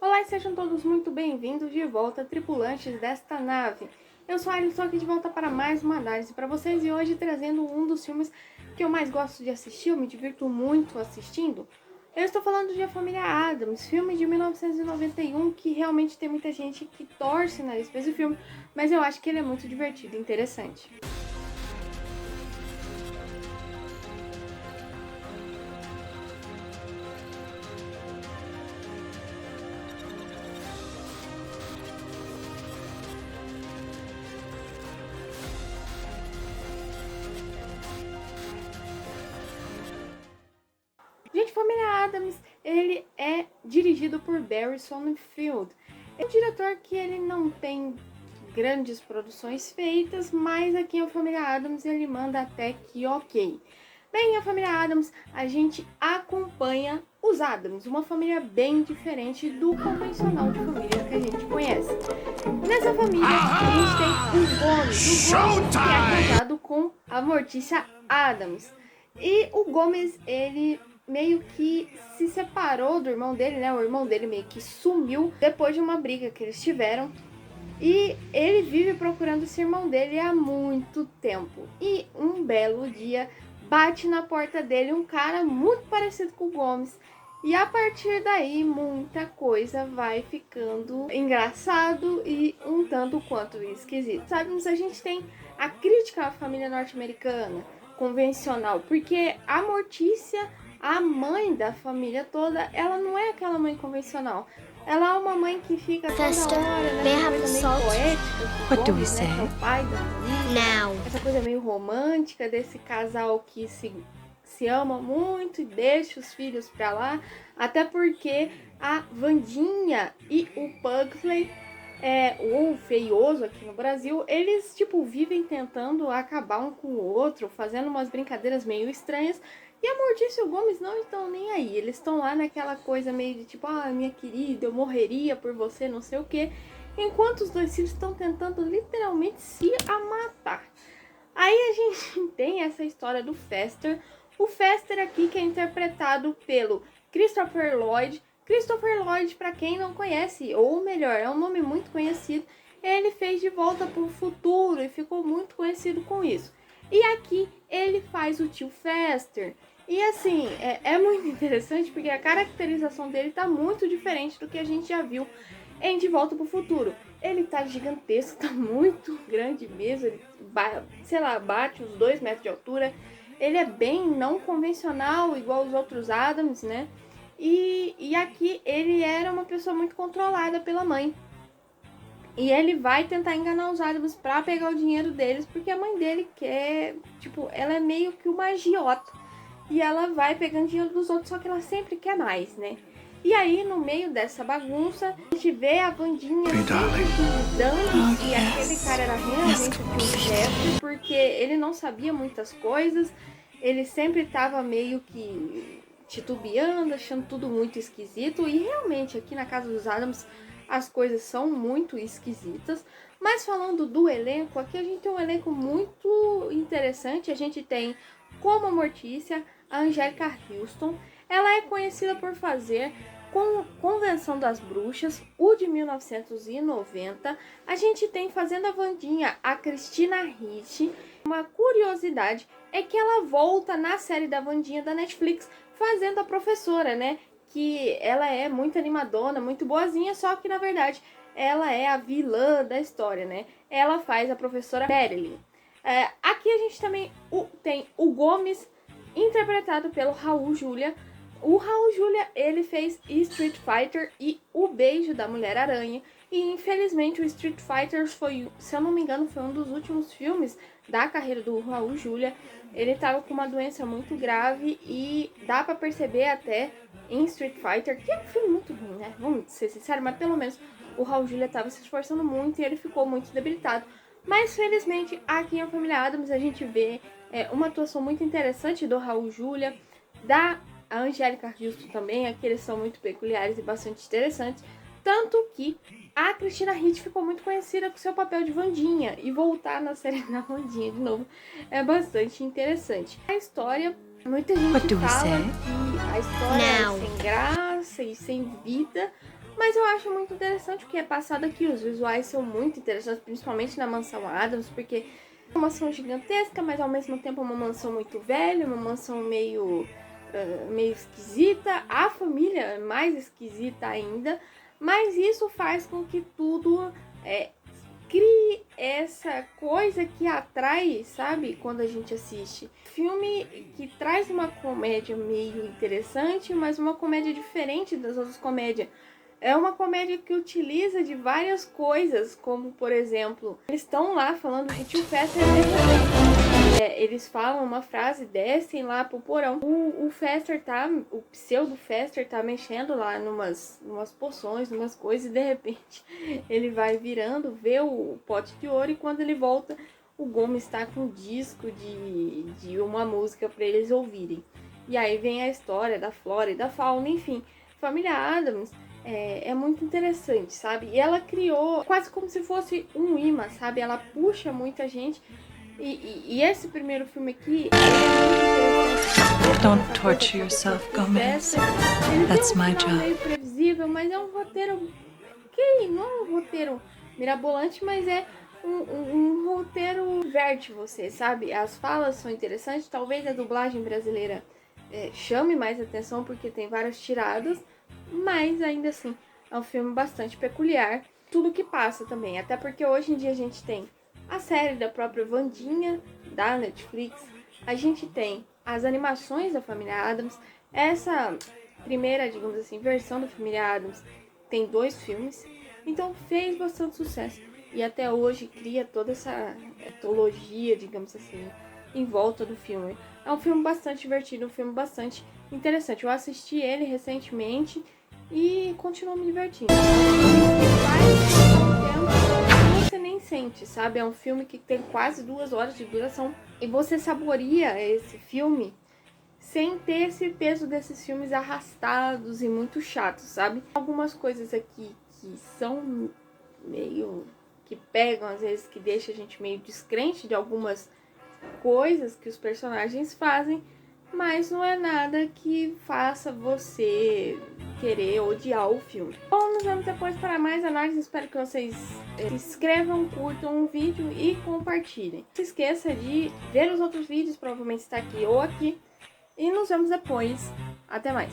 Olá e sejam todos muito bem-vindos de volta, tripulantes desta nave. Eu sou a Alice, estou aqui de volta para mais uma análise para vocês e hoje trazendo um dos filmes que eu mais gosto de assistir, eu me divirto muito assistindo. Eu estou falando de A Família Addams, filme de 1991 que realmente tem muita gente que torce o nariz para esse filme, mas eu acho que ele é muito divertido e interessante. Gente, Família Addams, ele é dirigido por Barry Sonnenfeld. É um diretor que ele não tem grandes produções feitas, mas aqui em A Família Addams ele manda até que ok. Bem, em A Família Addams a gente acompanha os Addams, uma família bem diferente do convencional de família que a gente conhece. Nessa família a gente tem o Gomes, que é casado com a Mortícia Addams. E o Gomes, ele meio que se separou do irmão dele, né? O irmão dele meio que sumiu depois de uma briga que eles tiveram. E ele vive procurando esse irmão dele há muito tempo. E um belo dia bate na porta dele um cara muito parecido com o Gomes. E a partir daí muita coisa vai ficando engraçado e um tanto quanto esquisito. Sabe, a gente tem a crítica à família norte-americana convencional, porque a Mortícia, a mãe da família toda, ela não é aquela mãe convencional. Ela é uma mãe que fica toda hora nessa coisa meio poética, que Gomes, né, que é o pai da família, essa coisa meio romântica desse casal que se ama muito e deixa os filhos pra lá, até porque a Wandinha e o Pugsley, o Feioso aqui no Brasil, eles tipo vivem tentando acabar um com o outro, fazendo umas brincadeiras meio estranhas. E a Mortícia e o Gomes não estão nem aí. Eles estão lá naquela coisa meio de tipo, ah, minha querida, eu morreria por você, não sei o quê. Enquanto os dois filhos estão tentando literalmente se matar. Aí a gente tem essa história do Fester. O Fester aqui que é interpretado pelo Christopher Lloyd. Christopher Lloyd, para quem não conhece, ou melhor, é um nome muito conhecido. Ele fez De Volta para o Futuro e ficou muito conhecido com isso. E aqui ele faz o tio Fester. E assim, é muito interessante porque a caracterização dele tá muito diferente do que a gente já viu em De Volta pro Futuro. Ele tá gigantesco, tá muito grande mesmo, ele, sei lá, bate uns 2 metros de altura. Ele é bem não convencional, igual os outros Addams, né? E aqui ele era uma pessoa muito controlada pela mãe. E ele vai tentar enganar os Addams pra pegar o dinheiro deles, porque a mãe dele quer, tipo, ela é meio que uma agiota. E ela vai pegando dinheiro dos outros, só que ela sempre quer mais, né? E aí, no meio dessa bagunça, a gente vê a Wandinha duvidando se aquele cara era realmente o tio Jeffrey, porque ele não sabia muitas coisas, ele sempre tava meio que titubeando, achando tudo muito esquisito, e realmente aqui na casa dos Addams as coisas são muito esquisitas. Mas falando do elenco, aqui a gente tem um elenco muito interessante. A gente tem como a Mortícia a Anjelica Huston. Ela é conhecida por fazer Convenção das Bruxas, o de 1990. A gente tem fazendo a Wandinha a Christina Ricci. Uma curiosidade é que ela volta na série da Wandinha da Netflix fazendo a professora, né? Que ela é muito animadona, muito boazinha, só que na verdade ela é a vilã da história, né? Ela faz a professora Marilyn. Aqui a gente também tem o Gomes, interpretado pelo Raul Julia. O Raul Julia, ele fez Street Fighter e O Beijo da Mulher-Aranha. E infelizmente o Street Fighter foi, se eu não me engano, foi um dos últimos filmes da carreira do Raul Julia. Ele tava com uma doença muito grave e dá pra perceber até em Street Fighter, que é um filme muito ruim, né? Vamos ser sinceros, mas pelo menos o Raul Julia tava se esforçando muito e ele ficou muito debilitado. Mas felizmente aqui em A Família Addams a gente vê uma atuação muito interessante do Raul Julia, da Anjelica Huston também. Aqui eles são muito peculiares e bastante interessantes. Tanto que a Christina Ricci ficou muito conhecida com seu papel de Wandinha. E voltar na série da Wandinha de novo é bastante interessante. A história, muita gente fala que a história é sem graça e sem vida. Mas eu acho muito interessante o que é passado aqui. Os visuais são muito interessantes, principalmente na mansão Addams, porque é uma mansão gigantesca, mas ao mesmo tempo é uma mansão muito velha, uma mansão meio esquisita. A família é mais esquisita ainda, mas isso faz com que tudo crie essa coisa que atrai, sabe, quando a gente assiste. Filme que traz uma comédia meio interessante, mas uma comédia diferente das outras comédias. É uma comédia que utiliza de várias coisas, como, por exemplo, eles estão lá falando que o tio Fester eles falam uma frase, descem lá pro porão. O Fester o pseudo Fester tá mexendo lá numas poções, numas coisas, e de repente ele vai virando, vê o pote de ouro, e quando ele volta, o Gomes tá com um disco de uma música para eles ouvirem. E aí vem a história da flora e da fauna, enfim. Família Addams é muito interessante, sabe? E ela criou quase como se fosse um imã, sabe? Ela puxa muita gente. E esse primeiro filme aqui, Don't torture yourself, Gomez. That's my job. É meio previsível, mas é um roteiro ok, não é um roteiro mirabolante, mas é um roteiro diverte você, sabe? As falas são interessantes, talvez a dublagem brasileira chame mais atenção porque tem várias tiradas, mas ainda assim é um filme bastante peculiar. Tudo que passa também, até porque hoje em dia a gente tem a série da própria Wandinha, da Netflix, a gente tem as animações da Família Addams. Essa primeira, digamos assim, versão da Família Addams tem 2 filmes, então fez bastante sucesso. E até hoje cria toda essa etologia, digamos assim, em volta do filme. É um filme bastante divertido, um filme bastante interessante. Eu assisti ele recentemente e continuo me divertindo. Você nem sente, sabe? É um filme que tem quase 2 horas de duração e você saboreia esse filme sem ter esse peso desses filmes arrastados e muito chatos, sabe? Algumas coisas aqui que são meio que pegam, às vezes, que deixa a gente meio descrente de algumas coisas que os personagens fazem, mas não é nada que faça você querer odiar o filme. Bom, nos vemos depois para mais análises. Espero que vocês se inscrevam, curtam o vídeo e compartilhem. Não se esqueça de ver os outros vídeos, provavelmente está aqui ou aqui. E nos vemos depois. Até mais.